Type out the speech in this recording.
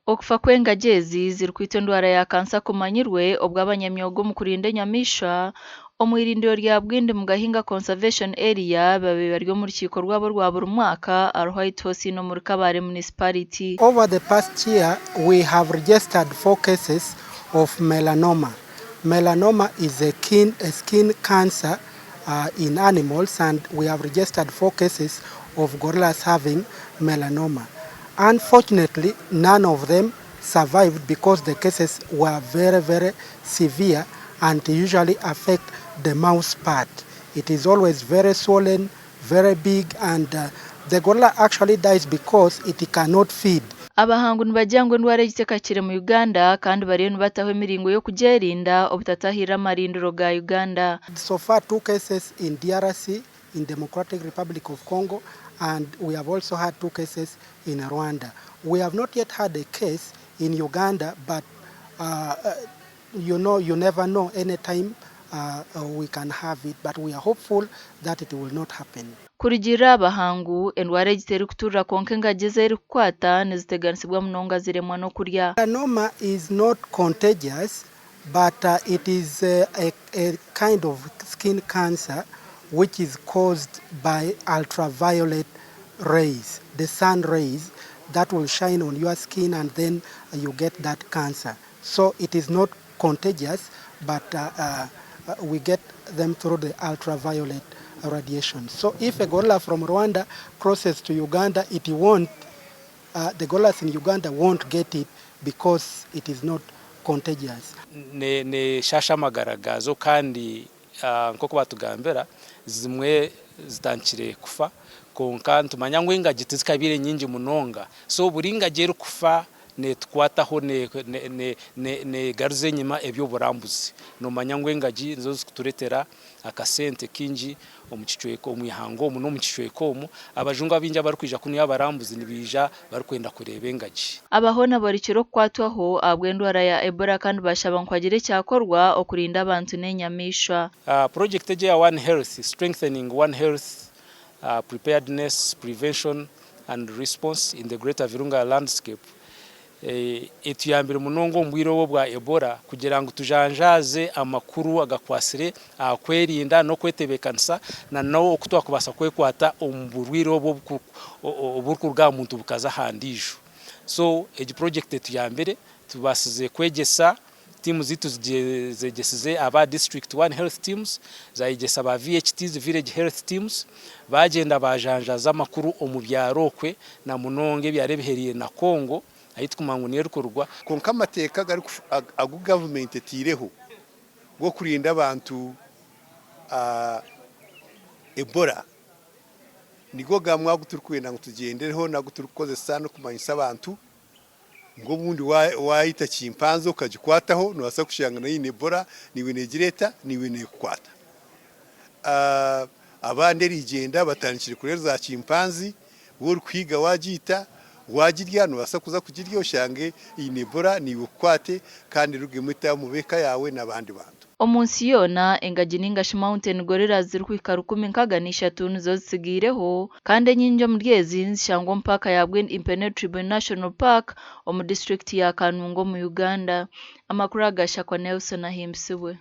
Okufa kw'engagi ezi ziri kwita endwara ya kansa kumanyirwe obwo abanyamyogo mu kurinda enyamaishwa omu irindiro rya Bwindi mu Gahinga Conservation Area babe bari omu rukiiko rwabo rwa buri mwaka aha White House n'omuri Kabale Municipality. Over the past year, we have registered 4 cases of melanoma. Melanoma is a skin cancer in animals, and we have registered 4 cases of gorillas having melanoma. Unfortunately, none of them survived because the cases were very, very severe and usually affect the mouth part. It is always very swollen, very big, and the gorilla actually dies because it cannot feed. Abahangu nibagira ngu endwara egitekakire mu Uganda kandi bariyo nibataho emiringo y'okugyerinda obutatahirira amarindiro ga Uganda. So far 2 cases in DRC, in Democratic Republic of Congo, and we have also had 2 cases in Rwanda. We have not yet had a case in Uganda, but you never know, anytime we can have it, but we are hopeful that it will not happen. Kurigirira abahangu endwara egiteri kuturira konka engagi zeri kukwata niziteganisibwa munonga ziremwa n'okurya. Melanoma is not contagious, but it is a kind of skin cancer which is caused by ultraviolet rays, the sun rays that will shine on your skin, and then you get that cancer. So it is not contagious, but we get them through the ultraviolet radiation. So if a gorilla from Rwanda crosses to Uganda, it won't, the gorillas in Uganda won't get it because it is not contagious. Ne shasha magaragazo kandi nkoko batugambira zimwe zitankire kufa konka ntumanya ngo ingagi tizikabire nyingi munonga, so buringagi eri kufa netukwataho ne garuze nyima ebyo burambuzi nomanya ngo ingagi zo zikuturetera akasente kingi omukicweko omuhango omu nomukicweko omu abajungu abinja bari kwija kuno yabarambuzi nibija bari kwenda kureba engagi. Abahona bari kiro kwatwaho abw'endwara ya Ebola kandi bashaba nkwagire cyakorwa okurinda abantu n'enyamaishwa. Project ya One Health, strengthening One Health preparedness, prevention and response in the Greater Virunga landscape. Etuyambire munongo ombwiro bwa Ebola kugira ngo tujanjaze amakuru agakwasire akwerinda no kwetebekanisa na nawo okutwakubasa kwekwata omburwiro oburkurga muntu bukaza handijo. So egi project etuyambire tubasize kwegesa timu zitu zegesize aba district one health teams zayegesa aba VHTs, village health teams bagenda bajanjaza amakuru omubyarokwe na munonge byarebeheriye na Kongo ayitkumangu nerukurwa konka amateka gari agu government etireho go kurinda abantu Ebola nigo gamwa guturkwena ngo tugendereho na guturkozesa no kumanyisa abantu ngo bundi wayita chimpanzo ukajikwataho no wasa kushanga na Ebola niwe negireta niwe nekwata abandi rigenda batanikire kurera za chimpanzi wo kwiga wajita wagirya no wasa kuza kugirya ushange Ebola niwe kwate kandi rugemeta mu beka yawe nabandi bantu. Omunsi yona engagi n'ingashi mountain gorillas ziri kwika 13 nizo zisigireho kandi enyinjo mu ryezi nzishangwa mpaka ya Bwindi Impenetrable National Park omu district ya Kanungo mu Uganda. Amakuru agasha kwa Nelson Ahimsiwe.